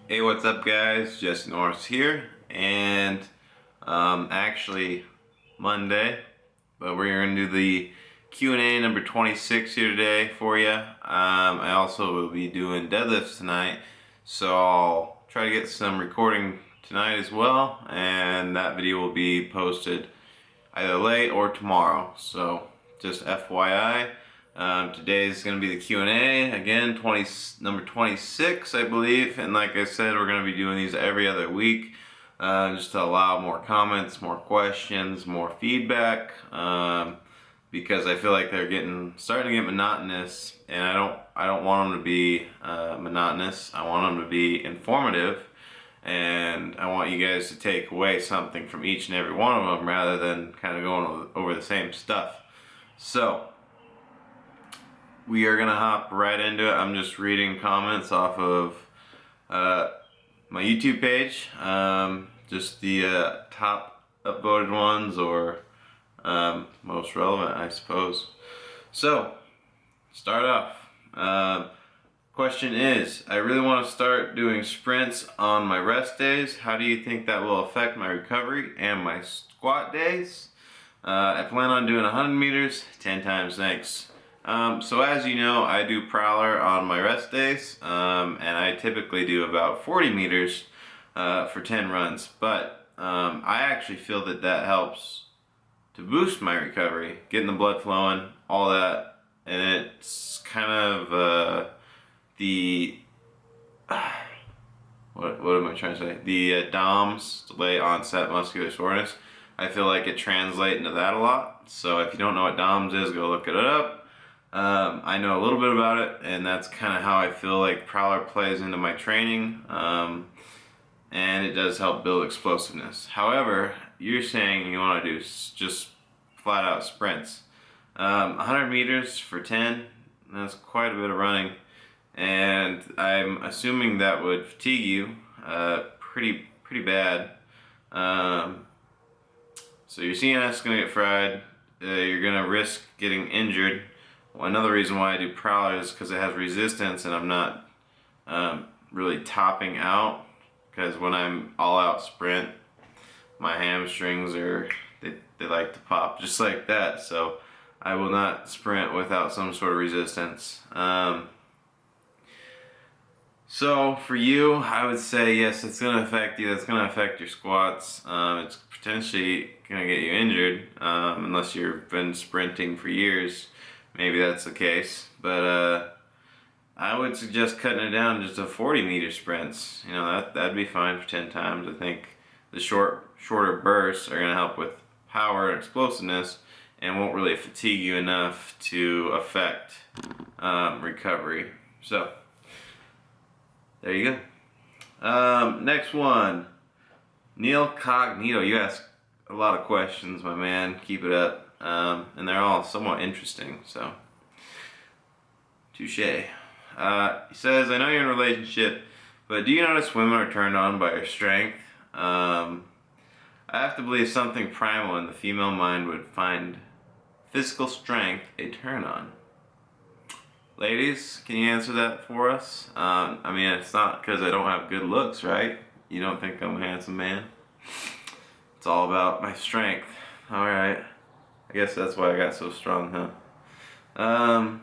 Hey, what's up, guys? Just Norris here, and actually Monday, but we're gonna do the Q&A number 26 here today for you. I also will be doing deadlifts tonight, so I'll try to get some recording tonight as well, and that video will be posted either late or tomorrow. So just FYI. Today is going to be the Q&A, again, number 26, I believe, and like I said, we're going to be doing these every other week, just to allow more comments, more questions, more feedback, because I feel like they're starting to get monotonous, and I don't want them to be monotonous. I want them to be informative, and I want you guys to take away something from each and every one of them rather than kind of going over the same stuff. So we are gonna hop right into it. I'm just reading comments off of my YouTube page, just the top upvoted ones, or most relevant, I suppose. So, start off. Question is, I really want to start doing sprints on my rest days. How do you think that will affect my recovery and my squat days? I plan on doing 100 meters 10 times, thanks. So as you know, I do prowler on my rest days, and I typically do about 40 meters for 10 runs, but I actually feel that that helps to boost my recovery, getting the blood flowing, all that, and it's kind of the what am I trying to say? The DOMS, delayed onset muscular soreness. I feel like it translates into that a lot. So if you don't know what DOMS is, go look it up. I know a little bit about it, and that's kind of how I feel like prowler plays into my training, and it does help build explosiveness. However, you're saying you want to do just flat out sprints. 100 meters for 10, that's quite a bit of running, and I'm assuming that would fatigue you pretty bad. So your CNS is going to get fried, you're going to risk getting injured. Well, another reason why I do prowler is because it has resistance, and I'm not really topping out, because when I'm all out sprint, my hamstrings they like to pop just like that, so I will not sprint without some sort of resistance. So for you, I would say yes, it's going to affect you. It's going to affect your squats. It's potentially going to get you injured, unless you've been sprinting for years. Maybe that's the case, but I would suggest cutting it down just to 40 meter sprints. You know, that'd be fine for 10 times. I think the shorter bursts are going to help with power and explosiveness, and won't really fatigue you enough to affect recovery. So there you go. Next one, Neil Cognito. You ask a lot of questions, my man. Keep it up. And they're all somewhat interesting, so touche. He says, I know you're in a relationship, but do you notice women are turned on by your strength? I have to believe something primal in the female mind would find physical strength a turn on. Ladies, can you answer that for us? I mean, it's not because I don't have good looks, right? You don't think I'm a handsome man? It's all about my strength. Alright. I guess that's why I got so strong, huh?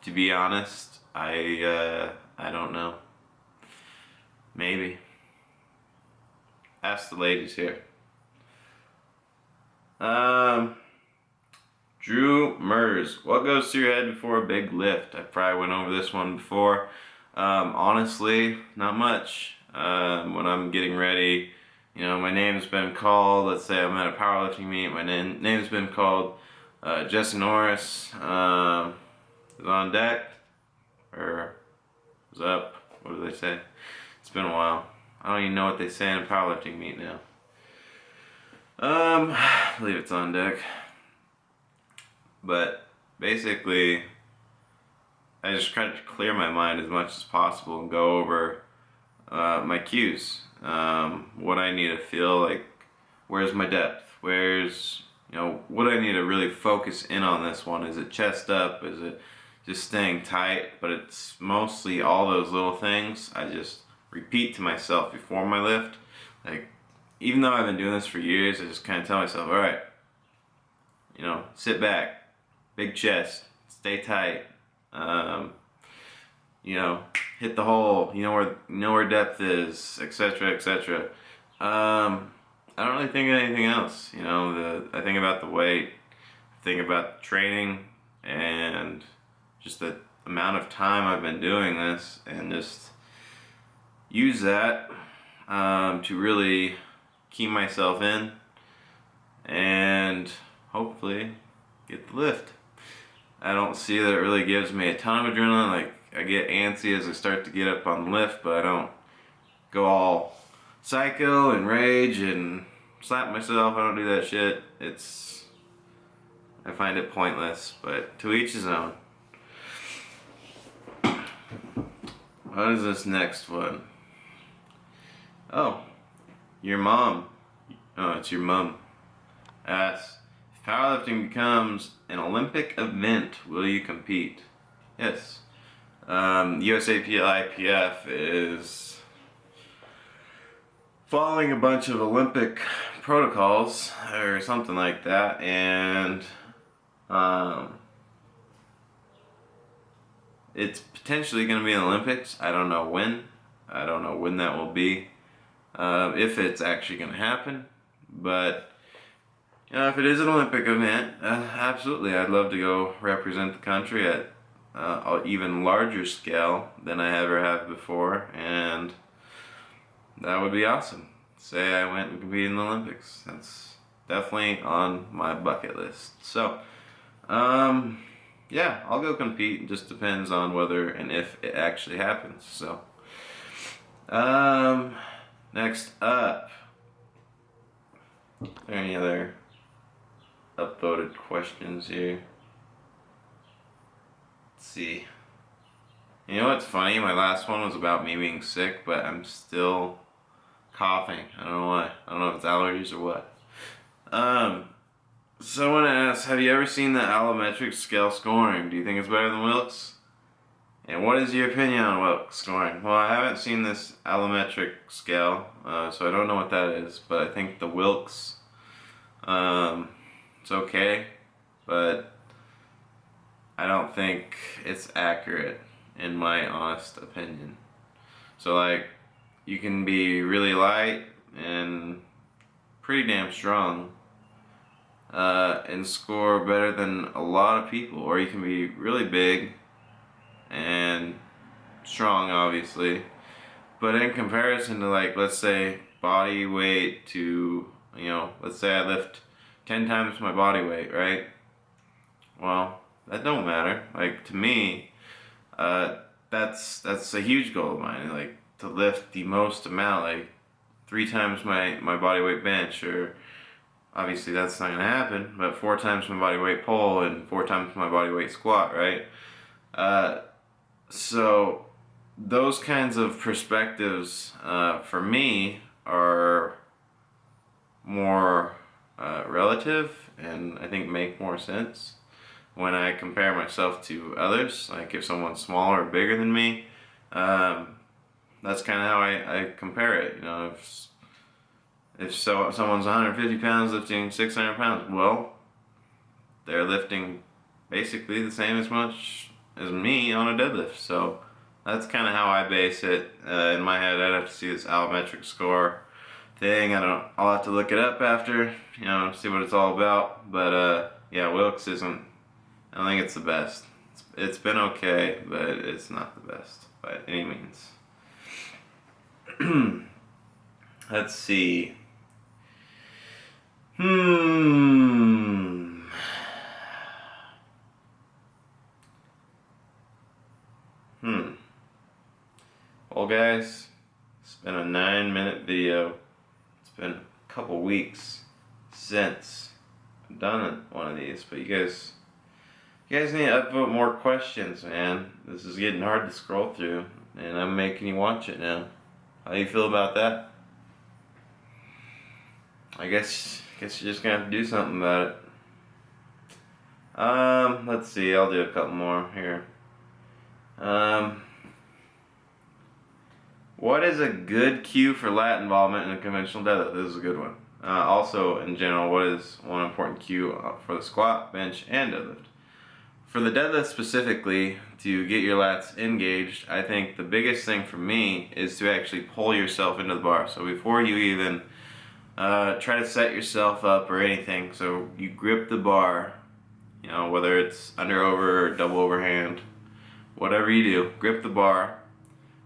To be honest, I don't know. Maybe. Ask the ladies here. Drew Mers, what goes through your head before a big lift? I probably went over this one before. Honestly, not much. When I'm getting ready, you know, my name's been called. Let's say I'm at a powerlifting meet. My name's been called. Jesse Norris is on deck, or is up. What do they say? It's been a while. I don't even know what they say in a powerlifting meet now. I believe it's on deck. But basically, I just try to clear my mind as much as possible and go over my cues. What I need to feel like, where's my depth, where's, you know, what I need to really focus in on this one. Is it chest up, is it just staying tight, but it's mostly all those little things I just repeat to myself before my lift. Like, even though I've been doing this for years, I just kind of tell myself, all right, you know, sit back, big chest, stay tight, you know, hit the hole, you know where depth is, etc., etc. I don't really think of anything else. You know, I think about the weight, I think about the training, and just the amount of time I've been doing this, and just use that to really keep myself in and hopefully get the lift. I don't see that it really gives me a ton of adrenaline. Like, I get antsy as I start to get up on the lift, but I don't go all psycho and rage and slap myself. I don't do that shit. I find it pointless, but to each his own. What is this next one? Oh, your mom. Oh, it's your mom. Asks, if powerlifting becomes an Olympic event, will you compete? Yes. USAPL-IPF is following a bunch of Olympic protocols or something like that, and it's potentially going to be in the Olympics. I don't know when. I don't know when that will be, if it's actually going to happen. But you know, if it is an Olympic event, absolutely, I'd love to go represent the country at an even larger scale than I ever have before, and that would be awesome. Say I went and competed in the Olympics. That's definitely on my bucket list. So, yeah, I'll go compete. It just depends on whether and if it actually happens. So, next up, are there any other upvoted questions here? Let's see. You know what's funny? My last one was about me being sick, but I'm still coughing. I don't know why. I don't know if it's allergies or what. Someone asked, have you ever seen the Allometric Scale scoring? Do you think it's better than Wilks? And what is your opinion on Wilks scoring? Well, I haven't seen this Allometric Scale, so I don't know what that is, but I think the Wilks, it's okay, but I don't think it's accurate, in my honest opinion. So, like, you can be really light and pretty damn strong, and score better than a lot of people, or you can be really big and strong, obviously, but in comparison to, like, let's say body weight to, you know, let's say I lift 10 times my body weight, right? Well, that don't matter. Like, to me, that's a huge goal of mine, like, to lift the most amount, like 3 times my body weight bench, or obviously that's not gonna happen, but 4 times my body weight pull and 4 times my body weight squat, right? So those kinds of perspectives, for me, are more relative, and I think make more sense when I compare myself to others. Like, if someone's smaller or bigger than me, that's kind of how I compare it. You know, if someone's 150 pounds lifting 600 pounds, well, they're lifting basically the same as much as me on a deadlift. So that's kind of how I base it. In my head, I'd have to see this allometric score thing. I'll have to look it up after, you know, see what it's all about. But yeah, Wilks isn't, I don't think it's the best. It's been okay, but it's not the best by any means. Let's see. Well, guys, it's been a 9-minute video. It's been a couple weeks since I've done one of these, but you guys need to upvote more questions, man. This is getting hard to scroll through, and I'm making you watch it now. How do you feel about that? I guess you're just gonna have to do something about it. Let's see, I'll do a couple more here. What is a good cue for lat involvement in a conventional deadlift? This is a good one. Also, in general, what is one important cue for the squat, bench, and deadlift? For the deadlift specifically, to get your lats engaged, I think the biggest thing for me is to actually pull yourself into the bar. So before you even try to set yourself up or anything, so you grip the bar, you know, whether it's under over or double overhand, whatever you do, grip the bar,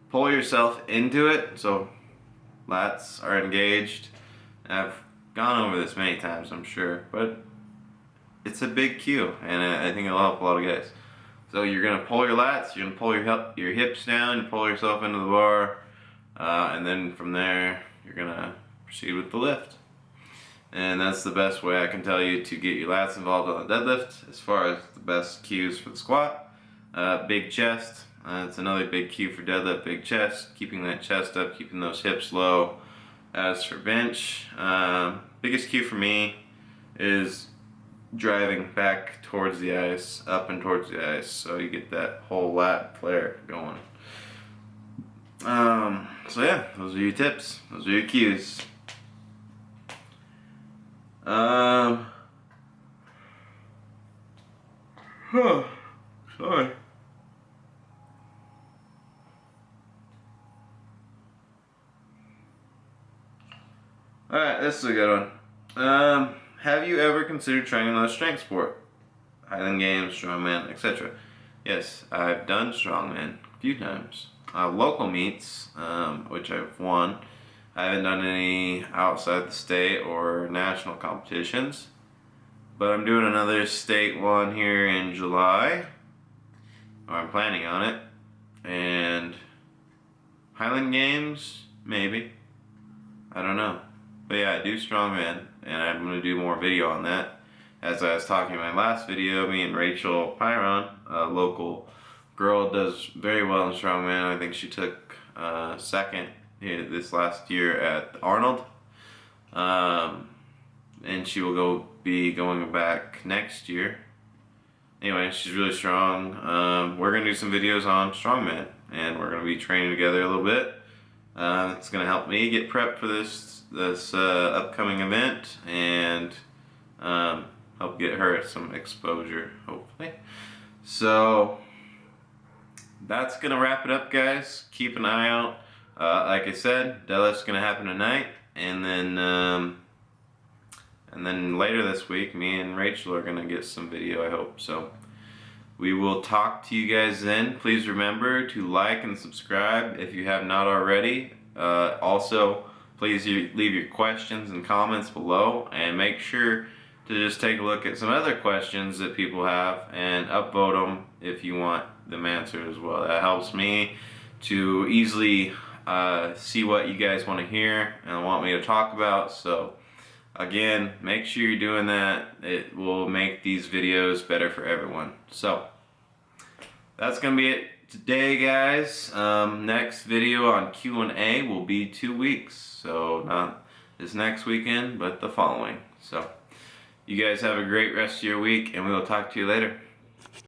pull yourself into it so lats are engaged. I've gone over this many times, I'm sure, but it's a big cue, and I think it'll help a lot of guys. So you're going to pull your lats, you're going to pull your hips down, you pull yourself into the bar, and then from there you're going to proceed with the lift. And that's the best way I can tell you to get your lats involved on the deadlift. As far as the best cues for the squat, big chest. It's another big cue for deadlift, big chest, keeping that chest up, keeping those hips low. As for bench, biggest cue for me is driving back towards the ice, up and towards the ice, so you get that whole lat flare going. So yeah, those are your tips, those are your cues. Sorry. Alright, this is a good one. Have you ever considered trying another strength sport? Highland Games, strongman, etc. Yes, I've done strongman a few times. Local meets, which I've won. I haven't done any outside the state or national competitions. But I'm doing another state one here in July. Or I'm planning on it. And Highland Games, maybe. I don't know. But yeah, I do strongman, and I'm going to do more video on that. As I was talking in my last video, me and Rachel Pyron, a local girl, does very well in strongman. I think she took second this last year at Arnold. And she will be going back next year. Anyway, she's really strong. We're going to do some videos on strongman, and we're going to be training together a little bit. It's going to help me get prepped for this upcoming event, and help get her some exposure, hopefully. So that's gonna wrap it up, guys. Keep an eye out. Like I said, deadlift's gonna happen tonight, and then later this week, me and Rachel are gonna get some video, I hope. So we will talk to you guys then. Please remember to like and subscribe if you have not already. Also, please leave your questions and comments below, and make sure to just take a look at some other questions that people have and upvote them if you want them answered as well. That helps me to easily see what you guys want to hear and want me to talk about. So again, make sure you're doing that. It will make these videos better for everyone. So that's gonna be it today, guys. Next video on Q&A will be 2 weeks, so not this next weekend but the following. So you guys have a great rest of your week, and we will talk to you later.